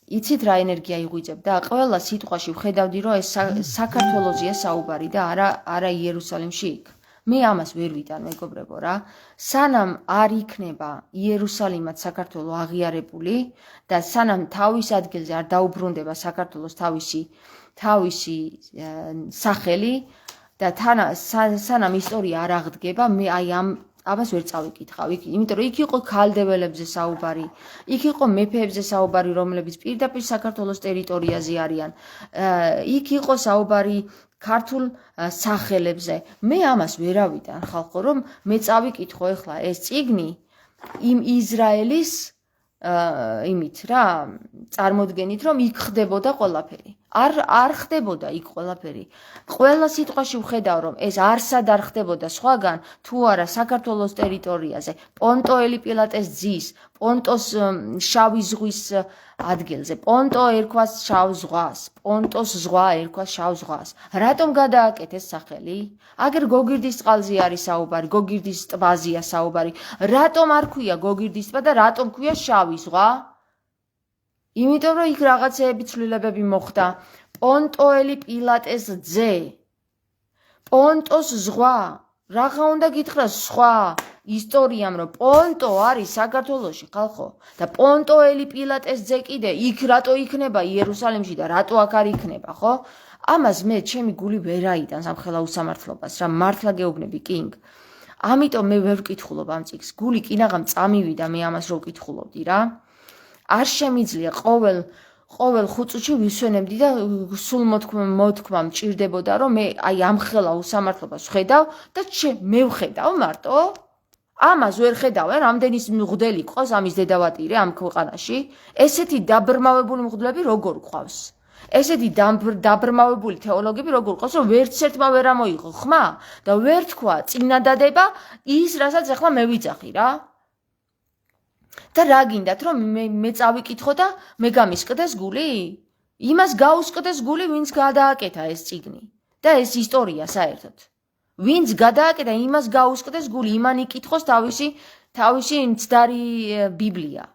იცით რა ენერგია იღვიძებდა? ყველა სიტყვაში ვხედავდი, რომ ეს საქართველოსია საუბარი და არა იერუსალიმში იქ. მე ამას ვერ ვიტან, მეგობრებო რა. სანამ არ იქნება იერუსალიმად საქართველო აღიარებული და სანამ თავის ადგილზე არ დაუბრუნდება საქართველოს თავისი სახელი და სანამ ისტორია არ აღდგება, მე აი ამას ვერ წავიკითხავ. იმიტომ რომ იქ იყო ქალდეველებზე საუბარი, იქ იყო მეფეებზე საუბარი, რომლებიც პირდაპირ საქართველოს ტერიტორიაზე არიან. იქ იყო საუბარი ქართულ სახელებზე. მე ამას ვერავიდან ხალხო, რომ მე წავიკითხო ახლა ეს წიგნი იმ ისრაელის იმით რა, წარმოდგენით, რომ იქ ხდებოდა ყველაფერი. არ ხდებოდა იქ ყველაფერი. ყველა სიტყვაში ვხედავ, რომ ეს არსად არ ხდებოდა სხვაგან, თუ არა საქართველოს ტერიტორიაზე, პონტოელი პილატეს ძის, პონტოს შავი ზღვის ადგილზე, პონტო ერქვას შავ ზღვას, პონტოს ზღვა ერქვას შავ ზღვას. რატომ გადააკეთეს სახელი? აგერ გოგირდის წყალზე არის საუბარი, გოგირდის ტბაზეა საუბარი. რატომ არ ქვია გოგირდის ტბა და რატომ ქვია შავი ზღვა? იმიტომ რომ იქ რაღაცეები ცვლილებები მოხდა. პონტოელი პილატეს ძე, პონტოს ზღვა, რაღა უნდა გითხრას სხვა ისტორიამ, რომ პონტო არის საქართველოში ხალხო და პონტოელი პილატეს ძე კიდე იქ რატო იქნება იერუსალიმში და რატო აქ არ იქნება, ხო? ამას მე ჩემი გული ვერ აიტანს ამ ხელა უსამართლობას, რა მართლა გეუბნები, კინგ. ამიტომ მე ვერ ვკითხულობ ამ წიგნს. გული კინაღამ წამივიდა მე ამას რო ვკითხულობდი რა. არ შემიძლია ყოველ 5 წუთში ვისვენებდი და სულ მოთქმა მჭირდებოდა, რომ მე აი ამ ხელა უსამართლობას ვხედავ და მე ვხედავ მარტო. ამას ვერ ხედავ, რამდენი მღვდელი ყავს ამის დედავატირე ამ ქვეყანაში. ესეთი დაბრმავებული მღვდლები როგორ ყავს? ესეთი დაბრმავებული თეოლოგები როგორ ყავს, რომ ვერც ერთმა ვერ ამოიღო ხმა და ვერ თქვა წინადადება ის, რასაც ახლა მე ვიძახი რა. და რა გინდათ, რომ მე წავიკითხო და მე გამისყდეს გული? იმას გაუსყდეს გული, ვინც გადააკეთა ეს წიგნი და ეს ისტორია საერთოდ. ვინც გადააკეთა, იმას გაუსყდეს გული, იმან იკითხოს თავისი მცდარი ბიბლია.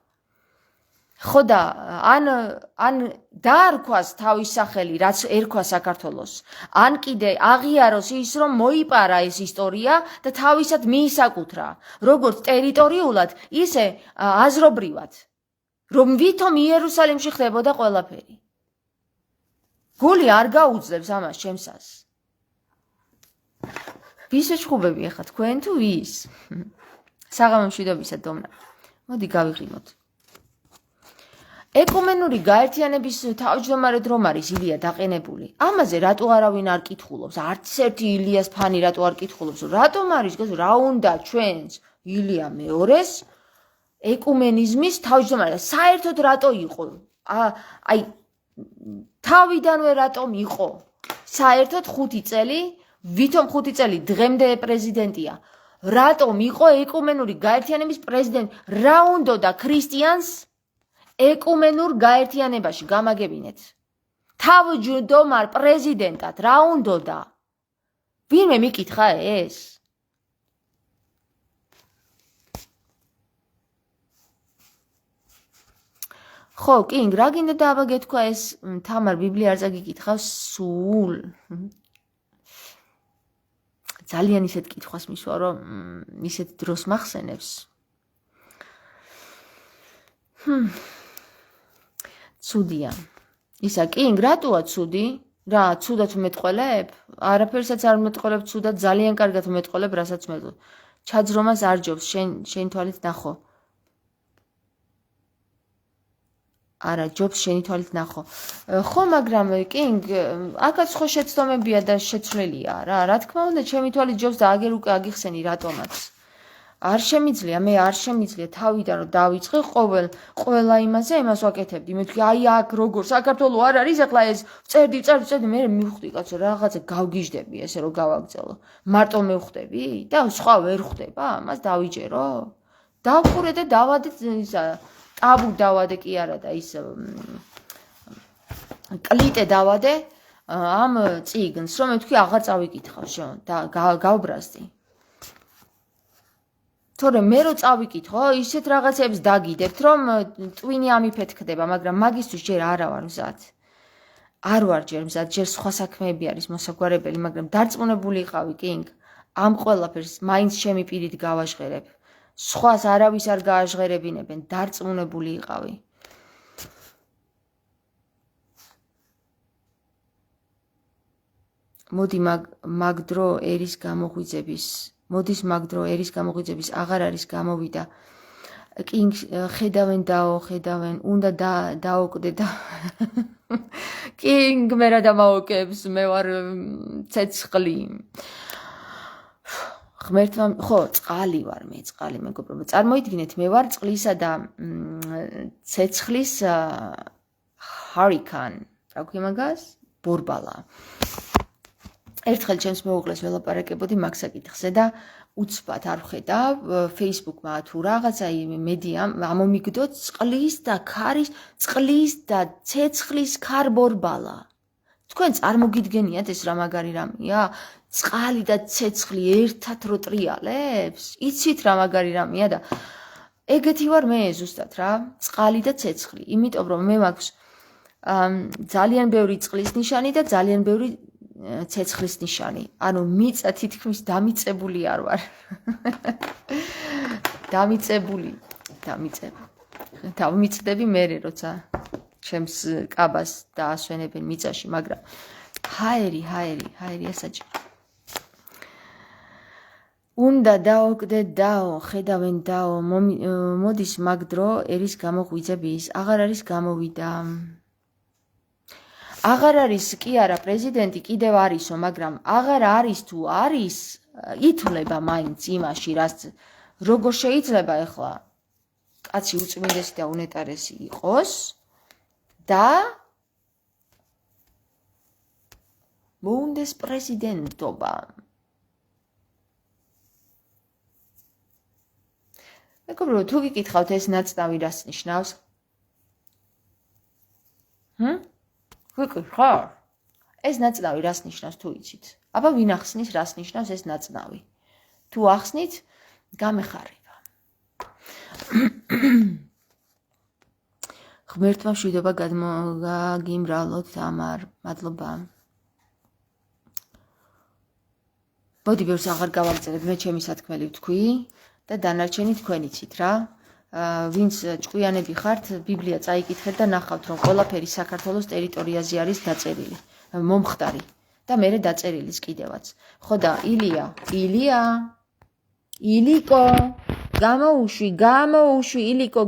ხო და ან დაარქვას თავის სახელი, რაც ერქვა საქართველოს, ან კიდე აღიაროს ის, რომ მოიპარა ეს ისტორია და თავისად მიისაკუთრა, როგორც ტერიტორიულად, ისე აზრობრივად, რომ ვითომ იერუსალიმში ხდებოდა ყველაფერი. გული არ გაუძლებს ამას ჩემსას. ვის ეჩხუბები ახლა, თქვენ თუ ვის? საღამო მშვიდობისა დომნა. მოდი გავიღიმოთ. ეკუმენური გაერთიანების თავმჯდომარედ რომ არის ილია დაყენებული. ამაზე რატო არავინ არ კითხულობს? არც ერთი ილიას ფანი რატო არ კითხულობს? რატომ არის, რა უნდა ჩვენს ილია მეორეს ეკუმენიზმის თავმჯდომარე. საერთოდ რატო იყო? აი თავიდანვე რატომ იყო? საერთოდ 5 წელი, ვითომ 5 წელი დღემდე პრეზიდენტია. რატომ იყო ეკუმენური გაერთიანების პრეზიდენტი? რა უნდოდა ქრისტიანს ეკუმენურ გაერთიანებაში გამაგებინეთ? თავმჯდომარ პრეზიდენტად რა უნდოდა? ვინმე მიკითხა ეს? ხო, კინგ, რა გინდა და აბა გეთქვა ეს თამარ ბიბლია არ წაგიკითხავს სულ. ძალიან ისეთ კითხვას მისვა, რომ ისეთ დროს მახსენებს. ცუდია. ისა კინგ, რატოა ცუდი? რა, ცუდად უმეტყველებ? არაფერსაც არ უმეტყველებ ცუდად, ძალიან კარგად უმეტყველებ, რასაც მეტყვი. ჩაძრომას არ ჯობს, შენ თვალით ნახო. არა, ჯობს შენი თვალით ნახო. ხო, მაგრამ კინგ, აქაც ხო შეცდომებია და შეცვლილია რა. რა თქმა უნდა, ჩემი თვალით ჯობს და აგერ უკვე აგიხსენი რატომაც. არ შემიძლია, მე არ შემიძლია თავიდან რომ დავიწყე ყველა იმაზე იმას ვაკეთებდი. მე ვთქვი, აი აქ როგორ საქართველო არ არის, ახლა ეს წერდი, მე მივხვდი კაცო, რაღაცა გავგიჟდები ესე რომ გავაგზავნო. მარტო მე ვხვდები და სხვა ვერ ხვდება, ამას დავიჯერო. დავხურე და დავადე ისა ტაბუ დავადე კი არა და ის კლიტე დავადე ამ წიგნს, რომ მე ვთქვი აღარ წავიკითხავ შენ და გავბრაზდი. თორემ მე რო წავიკითხო, ისეთ რაღაცებს დაგიდებთ, რომ ტვინი ამიფეთ ხდება, მაგრამ მაგისთვის ჯერ არა ვარ მზად. არ ვარ ჯერ მზად, ჯერ სხვა საქმეები არის მოსაგვარებელი, მაგრამ დარწმუნებული იყავი, კინგ, ამ ყველაფერს მაინც ჩემი პირით გავაჟღერებ. სხვას არავის არ გააჟღერებინებენ, დარწმუნებული იყავი. მოდის მაგ დრო ერის გამოღვიძების აღარ არის გამოვიდა. კინგ ხედავენ, უნდა დაოკდე და კინგ მე რა დამაოკებს, მე ვარ ცეცხლი. ღმერთმა, ხო, წყალი ვარ მე, მეგობრებო. წარმოიდგინეთ, მე ვარ წყლისა და ცეცხლის hurricane. რა ქვია მაგას? ბორბალა. ერთხელ ჩემს მეუღლეს ველაპარაკებოდი მაგ საკითხზე და უცბად არ ვხედავ Facebook-მა თუ რაღაცა მედია ამომიგდო წყლის და ცეცხლის ქარბორბალა. თქვენ წარმოგიდგენიათ ეს რა მაგარი რამეა? წყალი და ცეცხლი ერთად რო ტრიალებს? იცით რა მაგარი რამეა და ეგეთი ვარ მე ზუსტად რა, წყალი და ცეცხლი. იმიტომ რომ მე მაქვს ძალიან ბევრი წყლის ნიშანი და ძალიან ბევრი ცეცხლის ნიშანი. ანუ მიწა თითქმის დამიწებული არ ვარ. დავმიწდები მერე როცა ჩემს კაბას დაასვენებენ მიწაში, მაგრამ ჰაერი ასაჭირო. უნდა დაოკდე დაო, ხედავენ დაო, მოდის მაგ დრო ერის გამოღვიძების, აღარ არის გამოვიდა. აღარ არის კი არა პრეზიდენტი, კიდევ არისო, მაგრამ აღარ არის თუ არის, ითვლება მაინც იმაში, რაც როგორ შეიძლება ახლა კაცი უწმინდესი და უნეტარესი იყოს და მოუნდეს პრეზიდენტობა. მეგობრებო, თუ გიკითხავთ ეს ნაწნავი რას ნიშნავს? ვიკითხავ? ეს ნაწნავი რას ნიშნავს თუ იცით? აბა ვინ ახსნის რას ნიშნავს ეს ნაწნავი? თუ ახსნით, გამეხარება. ღმერთმა მშვიდობა გაგიმრალოთ თამარ, მადლობა. მოდი ბევრს აღარ გავაგრძელებ, მე ჩემი სათქმელი ვთქვი და დანარჩენი თქვენ იცით რა. ვინც ჭკვიანები ხართ, ბიბლია წაიკითხეთ და ნახავთ, რომ ყველაფერი საქართველოს ტერიტორიაზე არის დაწერილი, მომხდარი და მერე დაწერილის კიდევაც. ხო და ილიკო,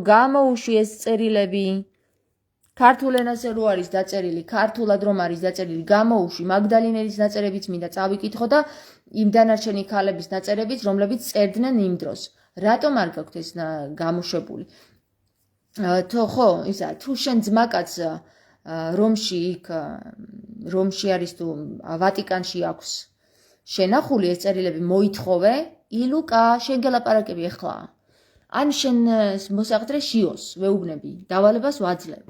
გამოუშვი ეს წერილები. ქართულ ენაზე რო არის დაწერილი, ქართულად რომ არის დაწერილი, გამოუშვი მაგდალინელის ნაწერებიც მინდა წავიკითხო და იმ დანარჩენი ქალების ნაწერებიც, რომლებიც წერდნენ იმ დროს. რატომ არ გაქვთ ეს გამოშვებული? ხო, ისა, თუ შენ ძმაკაც რომში იქ რომში არის თუ ვატიკანში აქვს შენახული ეს წერილები მოითხოვე, ილუკა, შენ გელაპარაკები ახლა. ან შენ მოსაყდრე შიოს, ვეუბნები, დავალებას ვაძლევ.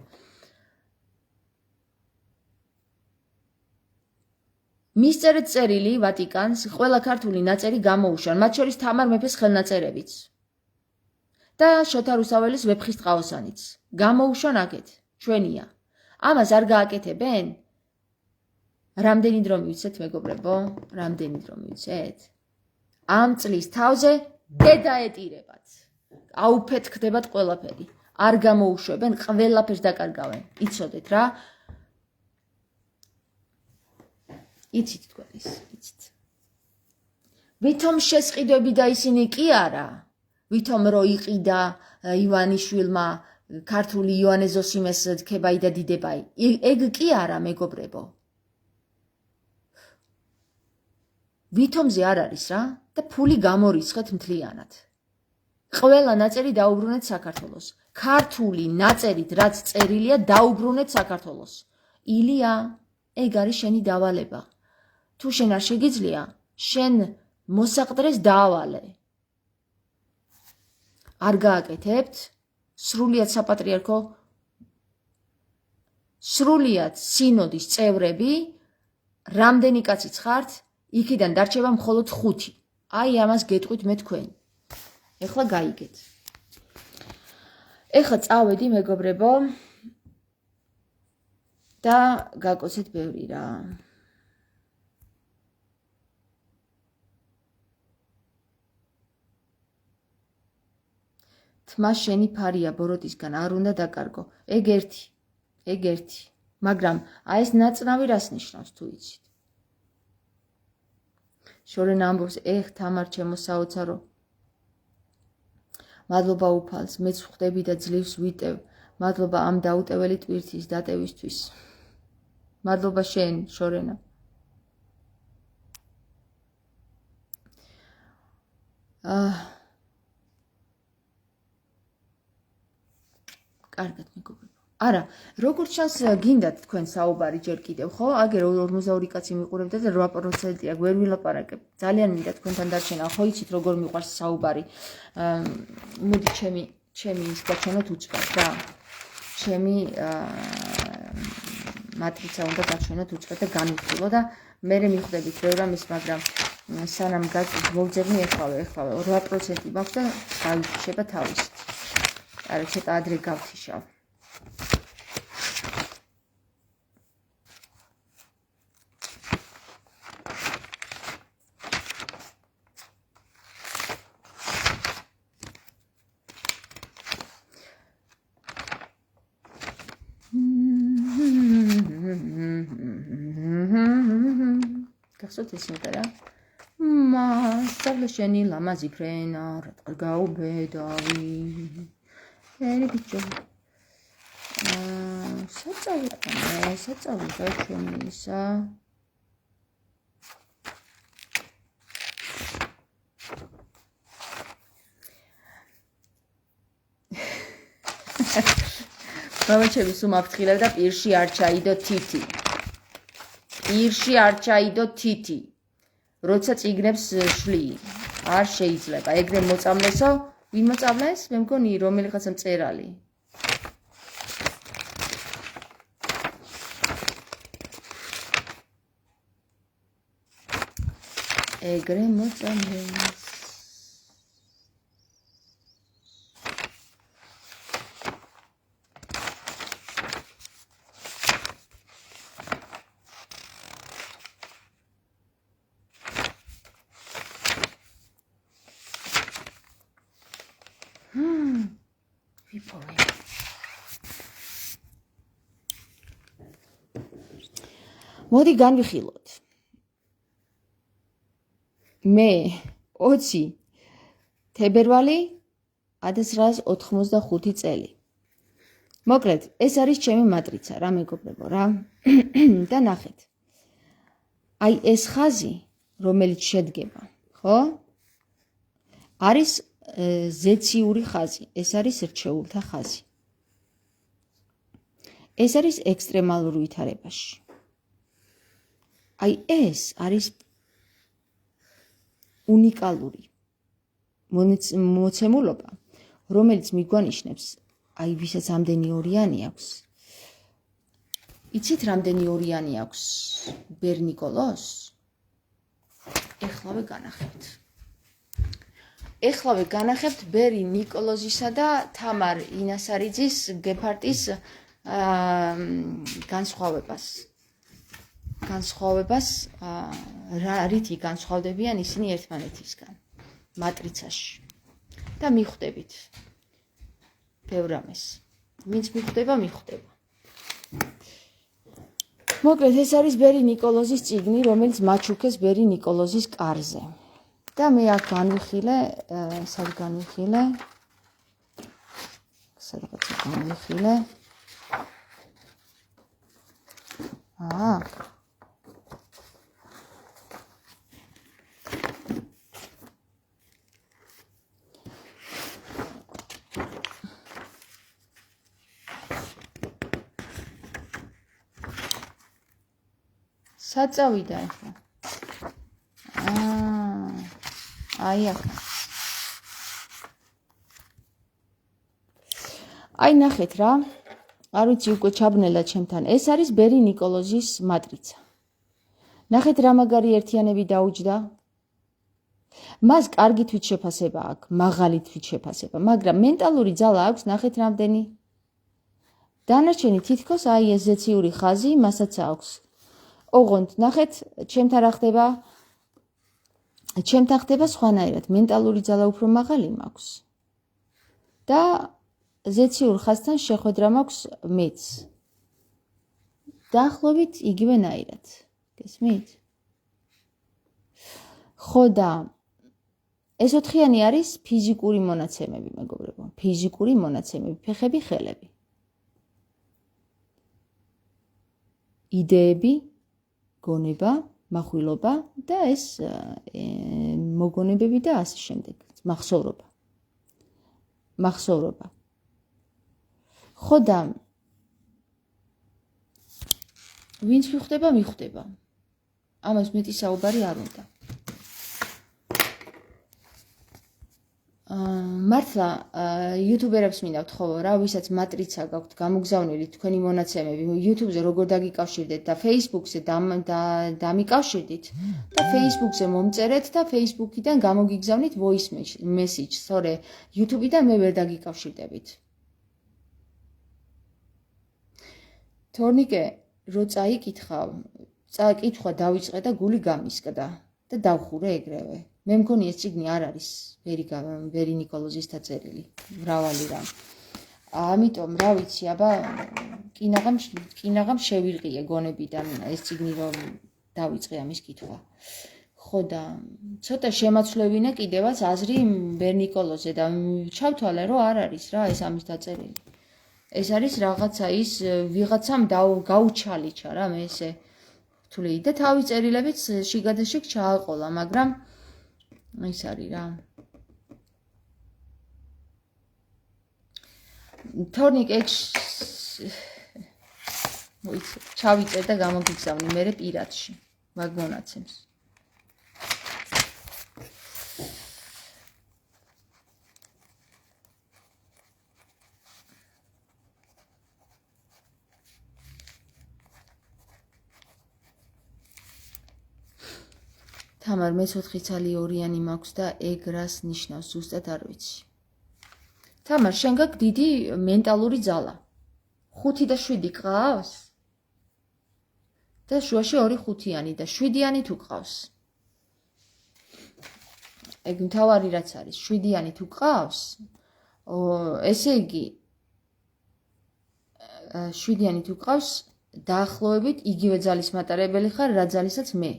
მისწერეთ წერილი ვატიკანს, ყველა ქართული ნაწერი გამოუშვან, მათ შორის თამარ მეფეს ხელნაწერებიც. და შოთა რუსაველის ვეფხის ტყაოსანიც. გამოუშვან აქეთ, ჩვენია. ამას არ გააკეთებენ? რამდენი დრო მივიცეთ, მეგობრებო? რამდენი დრო მივიცეთ? ამ წლის თავზე დედაეტირებათ. აუფეთქდებათ ყველაფერი. არ გამოუშვებენ, ყველაფერს დაკარგავენ. იცოდეთ რა? იცით თქვენ ის, იცით. ვითომ შესყიდვები და ისინი კი არა? ვითომ რო იყიდა ივანიშვილმა ქართული იოანე ზოსიმეს დგებაი და დიდებაი. ეგ კი არა, მეგობრებო. ვითომზე არ არის რა და ფული გამორიცხეთ მთლიანად. ყველა ნაწერი დაუბრუნეთ საქართველოს. ქართული ნაწერით რაც წერილია დაუბრუნეთ საქართველოს. ილია, ეგ არის შენი დავალება. თუ შენ არ შეგიძლია, შენ მოსაყდრეს დაავალე. არ გააკეთებთ, სრულიად საპატრიარქო, სრულიად სინოდის წევრები, რამდენი კაციც ხართ, იქიდან დარჩება მხოლოდ 5. აი ამას გეტყვით მე თქვენ. ეხლა გაიგეთ. ეხლა წავედი, მეგობრებო, და გაკოცეთ ბევრი რა. თმა შენი ფარია ბოროტისგან არ უნდა დაკარგო. ეგ ერთი. მაგრამ აი ეს ნაწნავი რას ნიშნავს თუ იცით? შორენა ამბობს, თამარ ჩემო საოცარო. მადლობა უფალს, მეც ვხვდები და ძლივს ვიტევ. მადლობა ამ დაუტეველი ტვირთის დატევისთვის. მადლობა შენ, შორენა. კარგად მეგობრებო. არა, როგორც ჩანს გინდათ თქვენ საუბარი ჯერ კიდევ, ხო? აგერ 42 კაცი მიყურებდა და 8%-ია, ვერ ვილაპარაკებ. ძალიან მინდა თქვენთან დარჩენა, ხო იცით როგორ მიყვარს საუბარი. მოდი ჩემი ის გაჩვენოთ უწყებ რა. ჩემი მატრიცა უნდა გაჩვენოთ უწყებ და განვიხილო და მე მიხვდებით ბევრ ამის, მაგრამ სანამ მოვძებნი ეხლავე 8% მაქვს და გავიფიშება თავისით. არა, ცოტა ადრე გავთიშავ. გახსოვთ ეს სიმღერა? მასწავლე შენი ლამაზი ფრენა, რატყარ გაუბედავი. ერი ბიჭო. საწავლა ჩვენი ისა. მამაჩემი სულ მაფრთხილებ და პირში არ ჩაიდო თითი. პირში არ ჩაიდო თითი. როცა წიგნებს შლი. არ შეიძლება. ეგრე მოწამლესო, ვინ მოწამლეს? მე მგონი რომელიღაცა მწერალი. ეგრე მოწამლეს. მოდი განვიხილოთ. მე 20 თებერვალი 1985 წელი. მოკლედ, ეს არის ჩემი მატრიცა, რა მეგობრებო, რა. და ნახეთ. აი ეს ხაზი, რომელიც შედგება, ხო? არის ზეციური ხაზი, ეს არის რჩეულთა ხაზი. ეს არის ექსტრემალურ ვითარებაში. აი ეს არის უნიკალური მოცემულობა, რომელიც მიგვანიშნებს, აი ვისაც ამდენი ორიანი აქვს. იცით რამდენი ორიანი აქვს ბერ ნიკოლოს? ეხლავე განახებთ. ეხლავე განახებთ ბერი ნიკოლოზისა და თამარ ინასარიძის გეფარტის განსხვავებას რა რითი განსხვავდებიან ისინი ერთმანეთისგან მატრიცაში და მიხვდებით ბევრ ამას. ვინც მიხვდება. მოკლედ ეს არის ბერი ნიკოლოზის წიგნი, რომელიც მაჩუქეს ბერი ნიკოლოზის კარზე. და მე აქ განვიხილე, სადღაც განვიხილე. საწავიდა ახლა. აი აქ. აი ნახეთ რა. არ ვიცი უკვე ჩაბნელა ჩემთან. ეს არის ბერი ნიკოლოზის მატრიცა. ნახეთ რა მაგარი ერთიანები დაუჯდა. მას კარგი თვითშეფასება აქვს, მაღალი თვითშეფასება, მაგრამ მენტალური ძალა აქვს, ნახეთ რამდენი. დანარჩენი თითქოს აი ეს ზეციური ხაზი მასაც აქვს. ოღონდ ნახეთ ჩემთან რა ხდება? ჩემთან ხდება სხვანაირად, მენტალური ძალა უფრო მაღალი მაქვს. და ზეციურ ხაზთან შეხვედრა მაქვს მეც. დაახლოებით იგივენაირად. გესმით? ხო და ეს ოთხიანი არის ფიზიკური მონაცემები, მეგობრებო. ფიზიკური მონაცემები, ფეხები, ხელები. იდეები, გონება, מחვილობა და ეს მოგონებები და ასე შემდეგ. მახსოვრობა. ხო და ვინც მიხვდება. ამას მეტი საუბარი არ უნდა. მართლა იუთუბერებს მინდა ვთხოვო რა, ვისაც მატრიცა გაქვთ გამოგზავნილი თქვენი მონაცემები, YouTube-ზე როგორ დაგიკავშირდეთ და Facebook-ზე დამიკავშირდით და Facebook-ზე მომწერეთ და Facebook-იდან გამოგიგზავნით voice message, სწორე YouTube-დან მე ვერ დაგიკავშირდებით. თორნიკე, რო წაიკითხვა დავიწყე და გული გამისკდა და დავხურე ეგრევე. მე მგონი ეს წიგნი არ არის ბერი ნიკოლოზის დაწერილი, მრავალი რამ. ამიტომ რა ვიცი, აბა კინაღამ შევირყიე გონებიდან ეს წიგნი რომ დავიწყე ამის კითხვა. ხო და ცოტა შემაცვლევინე კიდევაც აზრი ბერ ნიკოლოზე და ჩავთვალე რომ არ არის რა ეს ამის დაწერილი. ეს არის რაღაცა ის ვიღაცამ გაუჩალიჩა რა მე ესე ვთვლი და თავი წერილებიც შიგადაშიგ ჩააყოლა, მაგრამ ის არის რა. თორნიკე ჩავიწერ და გამოგიგზავნი მერე პირადში მაგ მონაცემს. თამარ მე 4 ცალი ორიანი მაქვს და ეგ რას ნიშნავს ზუსტად არ ვიცი. თამარ შენ გაქვს დიდი მენტალური ძალა. 5 და 7 გყავს? და შუაში 2 5-იანი და 7-იანი თუ გყავს? ეგ მთავარი რაც არის, 7-იანი თუ გყავს? ესე იგი 7-იანი თუ გყავს, დაახლოებით იგივე ძალის მატარებელი ხარ, რა ძალისაც მე.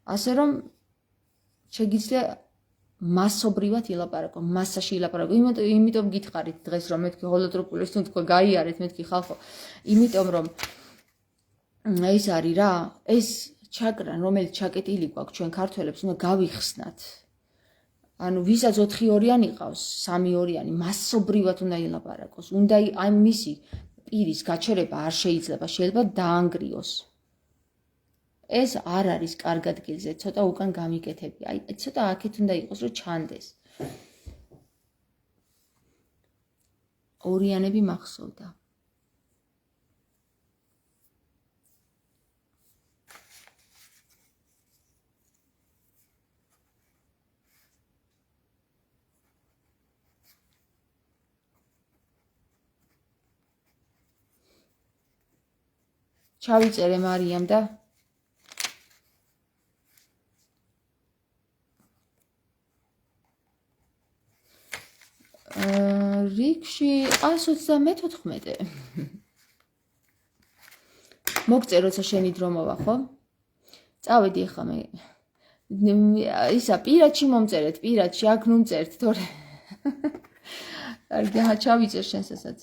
ასე რომ შეგიძლია მასობრივად ილაპარაკო, მასაში ილაპარაკო. იმიტომ გითხარით დღეს რომ მეთქი ჰოლოტროპულის თუ თქვა გაიარეთ მეთქი ხალხო. იმიტომ რომ ეს არის რა, ეს ჩაკრა, რომელიც ჩაკეტილი გვაქვს ჩვენ ქართველებს, უნდა გავიხსნათ. ანუ ვისაც 4-2-იანი ყავს, 3-2-იანი, მასობრივად უნდა ილაპარაკოს. უნდა აი მისი პირის გაჩერება არ შეიძლება, შეიძლება დაანგრიოს. ეს არ არის კარგ ადგილზე, ცოტა უკან გამიკეთები. აი ცოტა აქეთ უნდა იყოს, რომ ჩანდეს. ორიანები მახსოვდა. ჩავიწერე მარიამ და რიგში 134. მოგწერ როცა შენი დრო მოვა, ხო? წავედი ახლა მე. ისა პირადში მომწერეთ, პირადში აქ ნუ მწერთ, თორე. კარგი, ჩავიწერ შენსაც.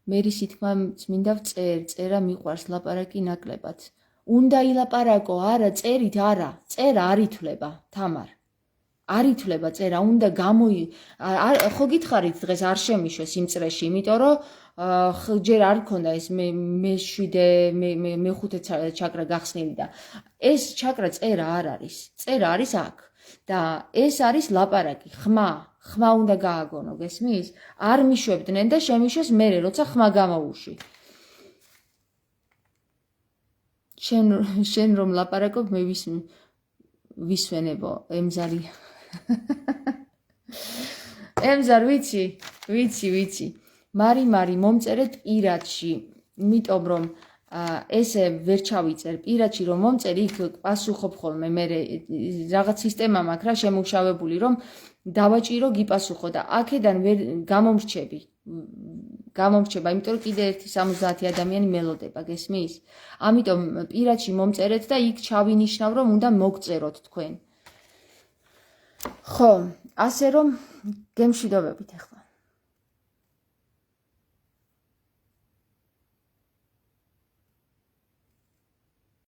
მერის ითქმა წმინდა წერა მიყვარს ლაპარაკი ნაკლებად. უნდა ილაპარაკო, არა, წერით არა, წერა არ ითვლება, თამარ. არ ითვლება წერა, უნდა ხო გითხარით დღეს არ შემიშვეს იმ წრეში, იმიტომ რომ ჯერ არ ქონდა ეს მე-5 ჩაკრა გახსნილი და ეს ჩაკრა წერა არ არის. წერა არის აქ და ეს არის ლაპარაკი, ხმა უნდა გააგონო, გესმის? არ მიშვებდნენ და შემიშვეს მერე, როცა ხმა გამოვუში. შენ რომ ლაპარაკობ, მე ვისვენებო, ემზარი. ემზარ, ვიცი. მარი, მომწერეთ პირადში, იმიტომ რომ ესე ვერ ჩავიწერ პირადში რომ მომწერ, იქ პასუხობ ხოლმე, მე რაღაც სისტემა მაქვს რა შემუშავებული, რომ დავაჭირო გიპასუხო და აქედან ვერ გამომრჩება, იმიტომ რომ კიდე 1-70 ადამიანი მელოდება, გესმის? ამიტომ პირადში მომწერეთ და იქ ჩავინიშნავ, რომ უნდა მოგწეროთ თქვენ. ხო, ასე რომ გემშვიდობებით ახლა.